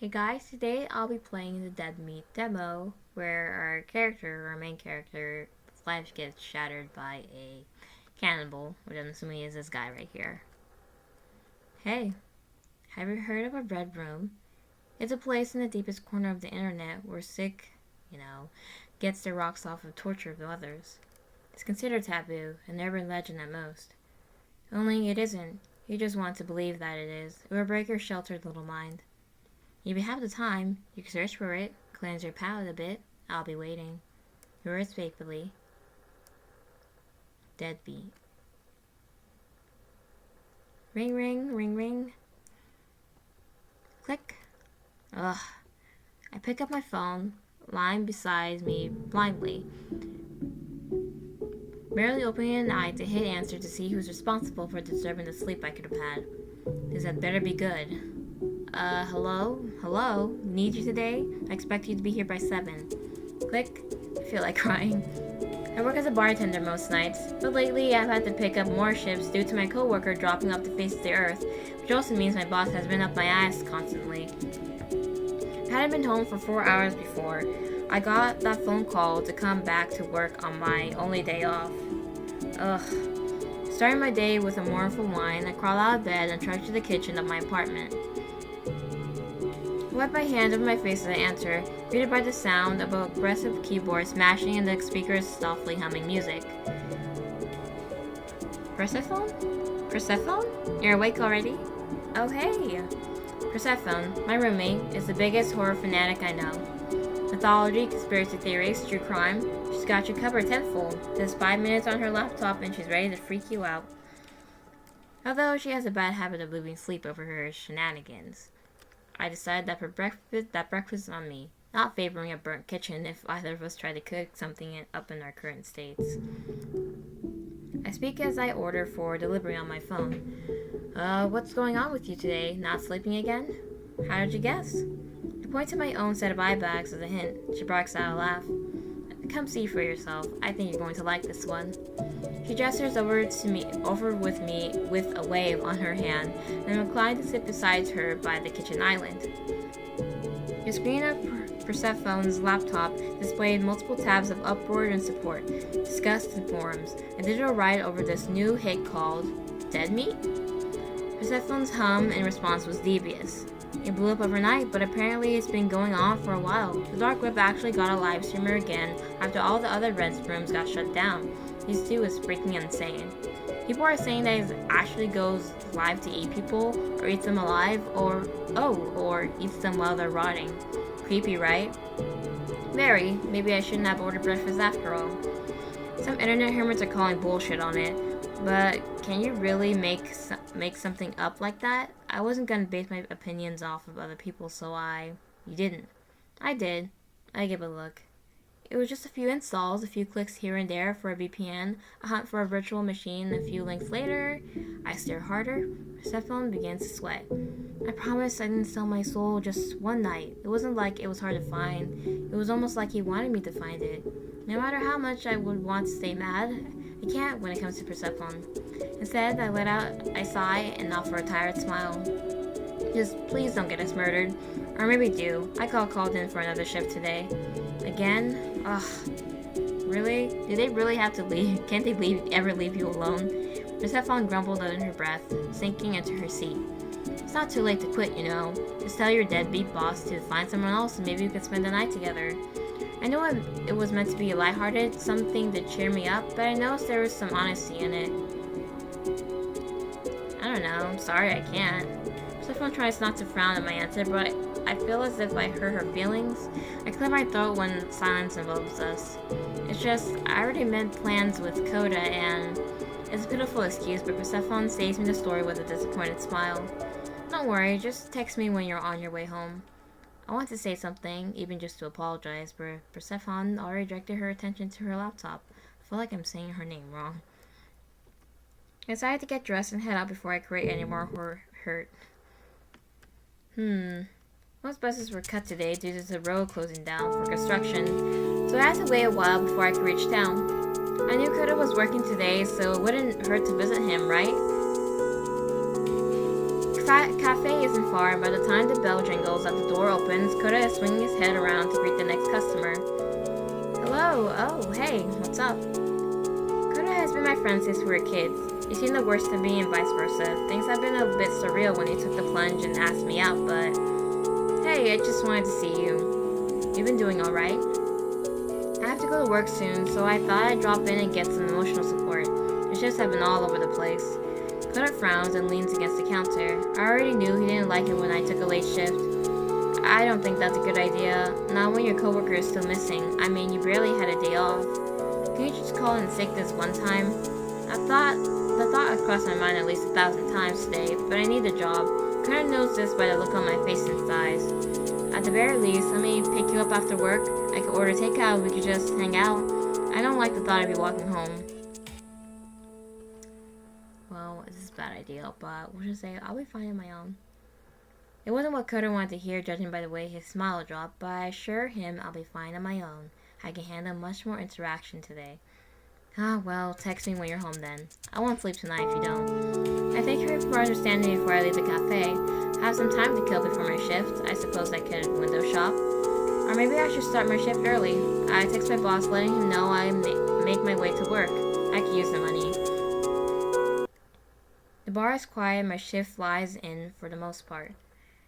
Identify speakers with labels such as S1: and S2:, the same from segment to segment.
S1: Hey guys, today I'll be playing the Dead Meat demo where our main character's life gets shattered by a cannibal, which I'm assuming is this guy right here. Hey, have you heard of a Red Room? It's a place in the deepest corner of the internet where sick, gets their rocks off of torture of others. It's considered taboo, an urban legend at most. Only it isn't. You just want to believe that it is. It will break your sheltered little mind. If you have the time, you can search for it, cleanse your palate a bit. I'll be waiting. Yours faithfully, Deadbeat. Ring, ring, ring, ring. Click. Ugh. I pick up my phone, lying beside me blindly, barely opening an eye to hit answer to see who's responsible for disturbing the sleep I could have had. This had better be good. Hello? Hello? Need you today? I expect you to be here by 7. Click. I feel like crying. I work as a bartender most nights, but lately I've had to pick up more shifts due to my coworker dropping off the face of the earth, which also means my boss has been up my ass constantly. I hadn't been home for 4 hours before I got that phone call to come back to work on my only day off. Ugh. Starting my day with a mournful whine, I crawl out of bed and trudge to the kitchen of my apartment. I wipe my hand over my face as I enter, greeted by the sound of an aggressive keyboard smashing and the speakers softly humming music. Persephone? Persephone? You're awake already? Oh hey! Persephone, my roommate, is the biggest horror fanatic I know. Mythology, conspiracy theories, true crime. She's got you covered tenfold. Just 5 minutes on her laptop and she's ready to freak you out. Although she has a bad habit of losing sleep over her shenanigans. I decided that breakfast is on me, not favoring a burnt kitchen if either of us try to cook something up in our current states. I speak as I order for delivery on my phone. What's going on with you today? Not sleeping again? How did you guess? I point to my own set of eye bags as a hint. She barks out a laugh. Come see for yourself. I think you're going to like this one. She gestures over with me with a wave on her hand, and I'm inclined to sit beside her by the kitchen island. The screen of Persephone's laptop displayed multiple tabs of upward and support, discussed and forums, a digital write over this new hit called Dead Meat? Persephone's hum in response was devious. It blew up overnight, but apparently it's been going on for a while. The dark web actually got a live streamer again after all the other Red Rooms got shut down. These two is freaking insane. People are saying that it actually goes live to eat people, or eats them alive, or eats them while they're rotting. Creepy, right? Very. Maybe I shouldn't have ordered breakfast after all. Some internet hermits are calling bullshit on it, but can you really make something up like that? I wasn't gonna base my opinions off of other people, so You didn't. I did. I gave a look. It was just a few installs, a few clicks here and there for a VPN, a hunt for a virtual machine. A few links later, I stare harder. Persephone begins to sweat. I promise I didn't sell my soul just one night. It wasn't like it was hard to find. It was almost like he wanted me to find it. No matter how much I would want to stay mad, I can't when it comes to Persephone. Instead, I let out a sigh and offer a tired smile. Just please don't get us murdered. Or maybe do. I called in for another shift today. Again? Ugh. Really? Do they really have to leave? Can't they ever leave you alone? Persephone grumbled under her breath, sinking into her seat. It's not too late to quit, you know. Just tell your deadbeat boss to find someone else and maybe we could spend the night together. I know it was meant to be lighthearted, something to cheer me up, but I noticed there was some honesty in it. I don't know. I'm sorry I can't. Persephone tries not to frown at my answer, but I feel as if I hurt her feelings. I clear my throat when silence involves us. It's just, I already made plans with Coda and... It's a pitiful excuse, but Persephone saves me the story with a disappointed smile. Don't worry, just text me when you're on your way home. I want to say something, even just to apologize, but Persephone already directed her attention to her laptop. I feel like I'm saying her name wrong. I decided to get dressed and head out before I create any more hurt. Most buses were cut today due to the road closing down for construction, so I had to wait a while before I could reach town. I knew Coda was working today, so it wouldn't hurt to visit him, right? cafe isn't far, and by the time the bell jingles and the door opens, Coda is swinging his head around to greet the next customer. Hello, oh, hey, what's up? Coda has been my friend since we were kids. He's seen the worst of me and vice versa. Things have been a bit surreal when he took the plunge and asked me out, but hey, I just wanted to see you. You've been doing alright? I have to go to work soon, so I thought I'd drop in and get some emotional support. The shifts have been all over the place. Coda frowns and leans against the counter. I already knew he didn't like it when I took a late shift. I don't think that's a good idea, not when your coworker is still missing. I mean, you barely had a day off. Can you just call in sick this one time? The thought had crossed my mind at least 1,000 times today, but I need a job. Coda knows this by the look on my face and his eyes. At the very least, let me pick you up after work. I could order takeout and we could just hang out. I don't like the thought of you walking home. Well, this is a bad idea, but we'll just say I'll be fine on my own. It wasn't what Coda wanted to hear, judging by the way his smile dropped, but I assure him I'll be fine on my own. I can handle much more interaction today. Ah, well, text me when you're home then. I won't sleep tonight if you don't. I thank her for understanding before I leave the cafe. I have some time to kill before my shift. I suppose I could window shop. Or maybe I should start my shift early. I text my boss letting him know I make my way to work. I could use the money. The bar is quiet and my shift lies in for the most part.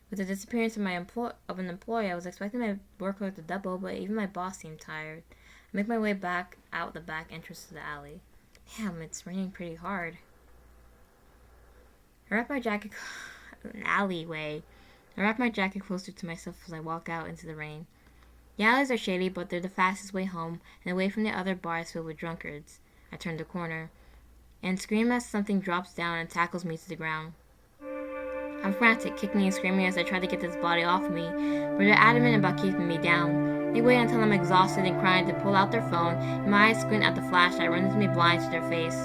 S1: With the disappearance of an employee, I was expecting my workload to double, but even my boss seemed tired. I make my way back out the back entrance to the alley. Damn, it's raining pretty hard. I wrap my jacket closer to myself as I walk out into the rain. The alleys are shady, but they're the fastest way home and away from the other bars filled with drunkards. I turn the corner and scream as something drops down and tackles me to the ground. I'm frantic, kicking and screaming as I try to get this body off me, but they're adamant about keeping me down. They wait until I'm exhausted and crying to pull out their phone, and my eyes squint at the flash that runs me blind to their face.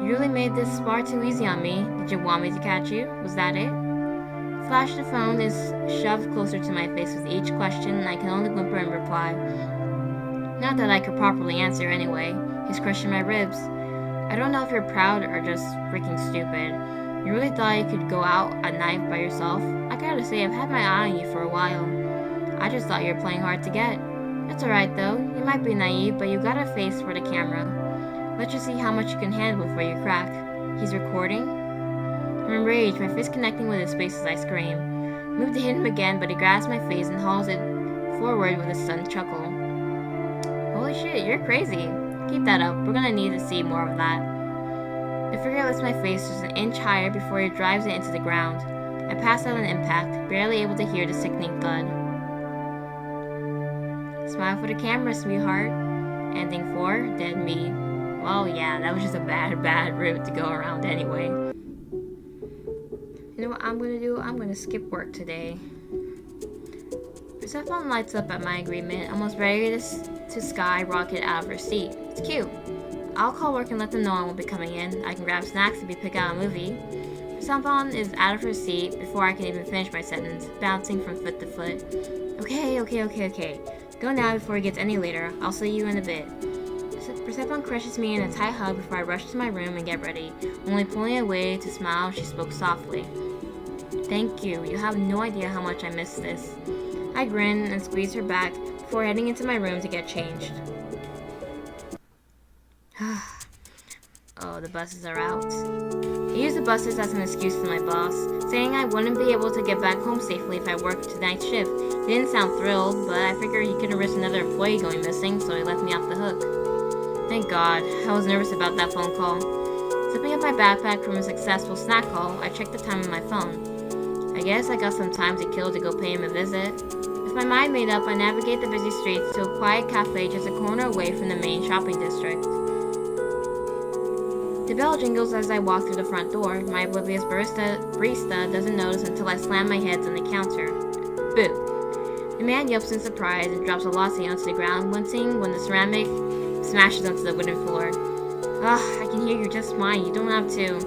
S1: You really made this far too easy on me. Did you want me to catch you? Was that it? The flash of the phone is shoved closer to my face with each question, and I can only whimper in reply. Not that I could properly answer anyway. He's crushing my ribs. I don't know if you're proud or just freaking stupid. You really thought you could go out at night by yourself? I gotta say, I've had my eye on you for a while. I just thought you were playing hard to get. It's alright though. You might be naive, but you got a face for the camera. Let's just see how much you can handle before you crack. He's recording? I'm enraged, my fist connecting with his face as I scream. I move to hit him again, but he grabs my face and hauls it forward with a stunned chuckle. Holy shit, you're crazy. Keep that up. We're gonna need to see more of that. The figure lifts my face just an inch higher before he drives it into the ground. I pass out on impact, barely able to hear the sickening thud. Smile for the camera, sweetheart. Ending 4, dead me. Well, yeah, that was just a bad route to go around anyway. You know what I'm gonna do? I'm gonna skip work today. Persephone lights up at my agreement, almost ready to skyrocket out of her seat. It's cute. I'll call work and let them know I won't be coming in. I can grab snacks and pick out a movie. Persephone is out of her seat before I can even finish my sentence, bouncing from foot to foot. Okay. Go now before it gets any later. I'll see you in a bit. Persephone crushes me in a tight hug before I rush to my room and get ready, only pulling away to smile as she spoke softly. Thank you. You have no idea how much I miss this. I grin and squeeze her back before heading into my room to get changed. Oh, the buses are out. I used the buses as an excuse to my boss, saying I wouldn't be able to get back home safely if I worked tonight's shift. He didn't sound thrilled, but I figured he couldn't risk another employee going missing, so he left me off the hook. Thank God. I was nervous about that phone call. Slipping up my backpack from a successful snack haul, I checked the time on my phone. I guess I got some time to kill to go pay him a visit. With my mind made up, I navigate the busy streets to a quiet cafe just a corner away from the main shopping district. The bell jingles as I walk through the front door. My oblivious barista doesn't notice until I slam my head on the counter. Boo! The man yelps in surprise and drops a latte onto the ground, wincing when the ceramic smashes onto the wooden floor. I can hear you just fine. You don't have to.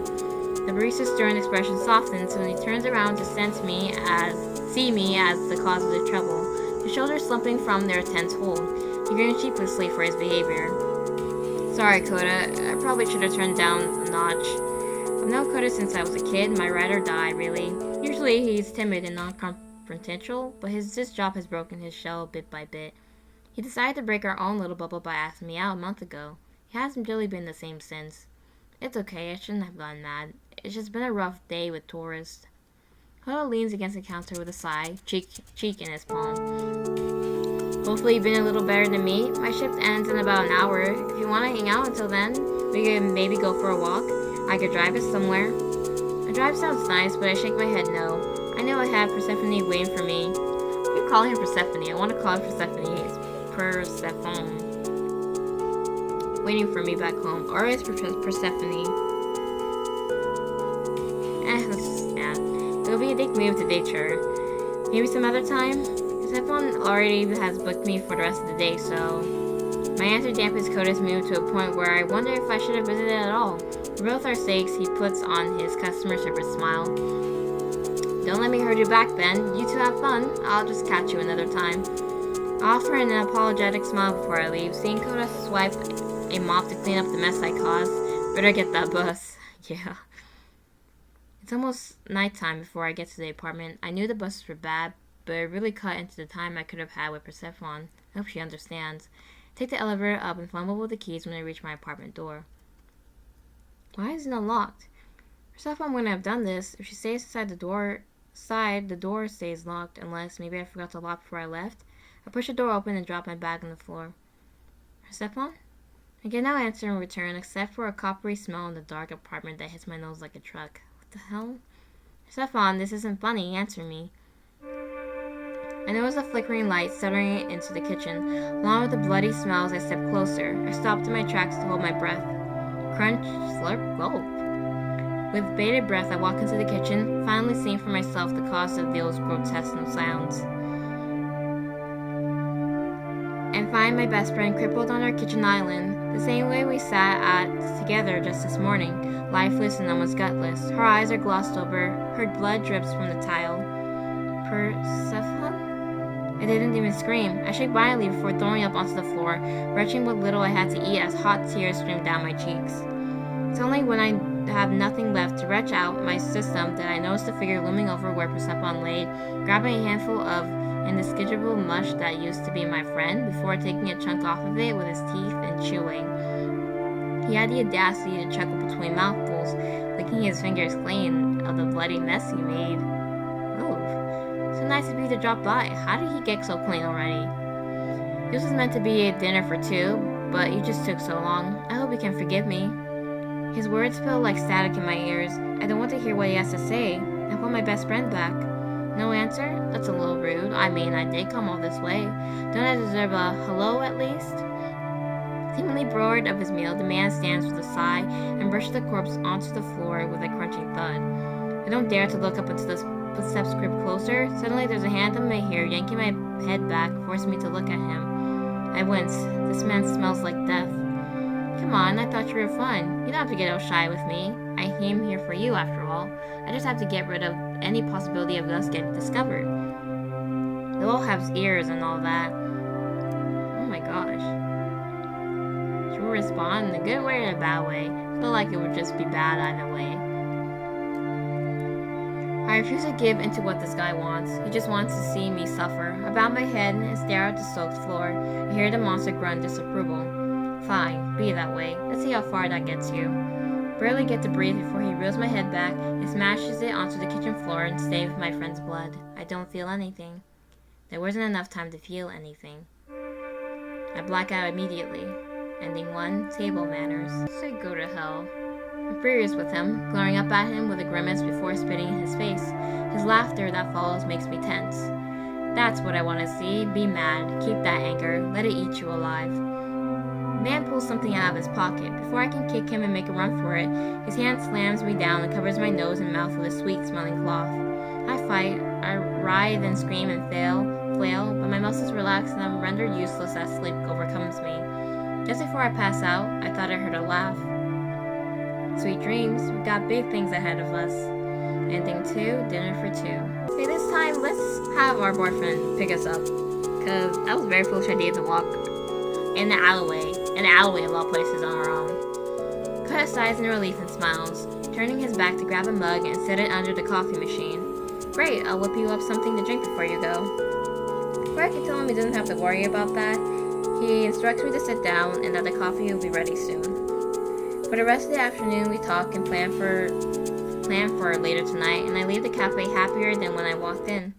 S1: The barista's stern expression softens when he turns around to see me as the cause of the trouble, his shoulders slumping from their tense hold. He grins sheepishly for his behavior. Sorry, Coda. I probably should have turned down a notch. I've known Coda since I was a kid, my ride or die, really. Usually he's timid and non-confrontational, but this job has broken his shell bit by bit. He decided to break our own little bubble by asking me out a month ago. He hasn't really been the same since. It's okay, I shouldn't have gone mad. It's just been a rough day with tourists. Coda leans against the counter with a sigh, cheek in his palm. Hopefully you've been a little better than me. My shift ends in about an hour. If you want to hang out until then, we can maybe go for a walk. I could drive us somewhere. A drive sounds nice, but I shake my head no. I know I have Persephone waiting for me. We call him Persephone. I want to call him Persephone. It's Persephone. Waiting for me back home. Or it's Persephone. It'll be a dick move to date her. Maybe some other time? Persephone already has booked me for the rest of the day, so... My answer dampens Coda's mood to a point where I wonder if I should have visited at all. For both our sakes, he puts on his customer service smile. Don't let me hurt you back then. You two have fun. I'll just catch you another time. I offer an apologetic smile before I leave, seeing Coda swipe a mop to clean up the mess I caused. Better get that bus. Yeah. It's almost nighttime before I get to the apartment. I knew the buses were bad, but it really cut into the time I could have had with Persephone. I hope she understands. Take the elevator up and fumble with the keys when I reach my apartment door. Why isn't it unlocked? Persephone wouldn't have done this. If she stays inside the door stays locked, unless maybe I forgot to lock before I left. I push the door open and drop my bag on the floor. Persephone? I get no answer in return, except for a coppery smell in the dark apartment that hits my nose like a truck. What the hell? Persephone, this isn't funny. Answer me. I noticed a flickering light stuttering into the kitchen. Along with the bloody smells, I stepped closer. I stopped in my tracks to hold my breath. Crunch, slurp, gulp. With bated breath, I walk into the kitchen, finally seeing for myself the cause of those grotesque sounds. And find my best friend crippled on our kitchen island, the same way we sat at together just this morning, lifeless and almost gutless. Her eyes are glossed over, her blood drips from the tile. Persephone? I didn't even scream. I shook violently before throwing up onto the floor, retching what little I had to eat as hot tears streamed down my cheeks. It's only when I have nothing left to retch out my system that I noticed a figure looming over where Persephone lay, grabbing a handful of indescribable mush that used to be my friend before taking a chunk off of it with his teeth and chewing. He had the audacity to chuckle between mouthfuls, licking his fingers clean of the bloody mess he made. Oh, so nice of you to drop by. How did he get so clean already? This was meant to be a dinner for two, but you just took so long. I hope you can forgive me. His words fell like static in my ears. I don't want to hear what he has to say. I want my best friend back. No answer? That's a little rude. I mean, I did come all this way. Don't I deserve a hello at least? Seemingly bored of his meal, the man stands with a sigh and brushes the corpse onto the floor with a crunching thud. I don't dare to look up until the footsteps creep closer. Suddenly there's a hand on my hair, yanking my head back, forcing me to look at him. I wince. This man smells like death. Come on, I thought you were fun. You don't have to get all shy with me. I came here for you, after all. I just have to get rid of any possibility of us getting discovered. The wall has ears and all that. Oh my gosh. She will respond in a good way or a bad way. I feel like it would just be bad either way. I refuse to give into what this guy wants. He just wants to see me suffer. I bow my head and stare at the soaked floor. I hear the monster grunt disapproval. Fine, be that way. Let's see how far that gets you. Barely get to breathe before he reels my head back and smashes it onto the kitchen floor and stains my friend's blood. I don't feel anything. There wasn't enough time to feel anything. I black out immediately. Ending 1, table manners. Say go to hell. I'm furious with him, glaring up at him with a grimace before spitting in his face. His laughter that follows makes me tense. That's what I want to see. Be mad. Keep that anger. Let it eat you alive. The man pulls something out of his pocket. Before I can kick him and make a run for it, his hand slams me down and covers my nose and mouth with a sweet-smelling cloth. I fight. I writhe and scream and flail, but my muscles relax and I'm rendered useless as sleep overcomes me. Just before I pass out, I thought I heard a laugh. Sweet dreams. We've got big things ahead of us. Ending 2, dinner for 2. Okay, this time, let's have our boyfriend pick us up. Because that was a very foolish idea to walk in the alleyway of all places on our own. Coda sighs in relief and smiles. turning his back to grab a mug and set it under the coffee machine. Great, I'll whip you up something to drink before you go. Before I can tell him he doesn't have to worry about that, he instructs me to sit down and that the coffee will be ready soon. For the rest of the afternoon, we talk and plan for later tonight, and I leave the cafe happier than when I walked in.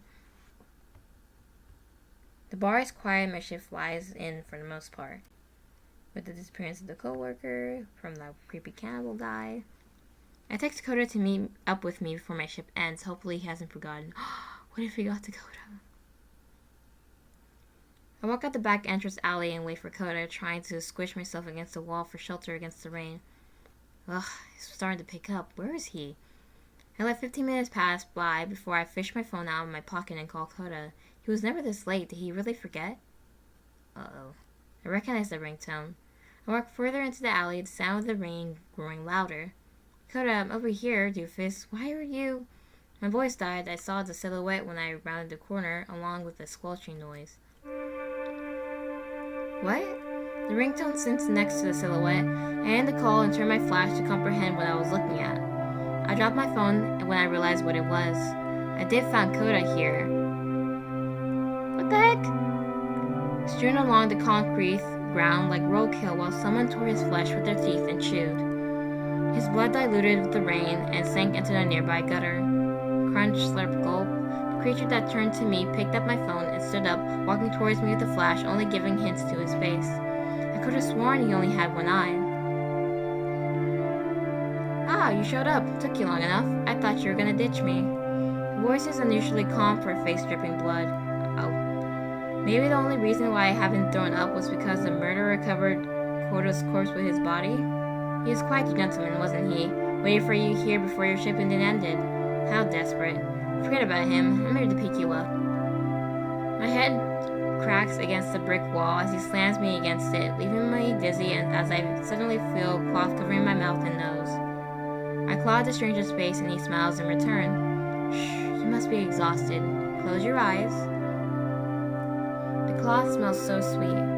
S1: The bar is quiet and my shift flies in for the most part. With the disappearance of the coworker, from the creepy cannibal guy. I text Coda to meet up with me before my shift ends. Hopefully he hasn't forgotten. What if he got to Coda? I walk out the back entrance alley and wait for Coda, trying to squish myself against the wall for shelter against the rain. Ugh, it's starting to pick up. Where is he? I let 15 minutes pass by before I fish my phone out of my pocket and call Coda. He was never this late. Did he really forget? Uh-oh. I recognize the ringtone. I walk further into the alley, the sound of the rain growing louder. Coda, I'm over here, doofus. Why are you... My voice died. I saw the silhouette when I rounded the corner, along with the squelching noise. What? The ringtone sits next to the silhouette. I end the call and turn my flash to comprehend what I was looking at. I dropped my phone when I realized what it was. I did find Coda here. What the heck? Strewn along the concrete ground like roadkill while someone tore his flesh with their teeth and chewed. His blood diluted with the rain and sank into the nearby gutter. Crunch, slurp, gulp. The creature that turned to me picked up my phone and stood up, walking towards me with the flash, only giving hints to his face. I could have sworn he only had one eye. Ah, you showed up. Took you long enough. I thought you were gonna ditch me. The voice is unusually calm for a face dripping blood. Oh. Maybe the only reason why I haven't thrown up was because the murderer covered Coda's corpse with his body. He was quite the gentleman, wasn't he? Waited for you here before your shipment ended. How desperate. Forget about him. I'm here to pick you up. My head cracks against the brick wall as he slams me against it, leaving me dizzy and as I suddenly feel cloth covering my mouth and nose. I claw at the stranger's face and he smiles in return. Shh, you must be exhausted. Close your eyes. The cloth smells so sweet.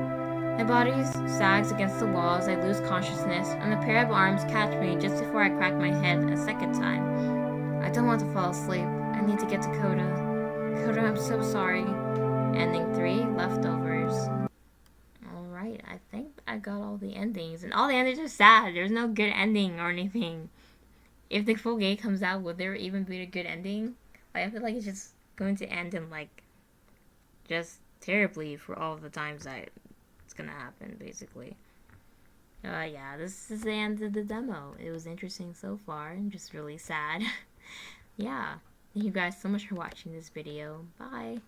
S1: My body sags against the wall as I lose consciousness, and a pair of arms catch me just before I crack my head a second time. I don't want to fall asleep. I need to get to Coda. Coda, I'm so sorry. Ending 3, Leftovers. Alright, I think I got all the endings. And all the endings are sad. There's no good ending or anything. If the full game comes out, would there even be a good ending? Like, I feel like it's just going to end in, like, just terribly for all the times that it's gonna happen, basically. Yeah, this is the end of the demo. It was interesting so far, and just really sad. Yeah. Thank you guys so much for watching this video. Bye.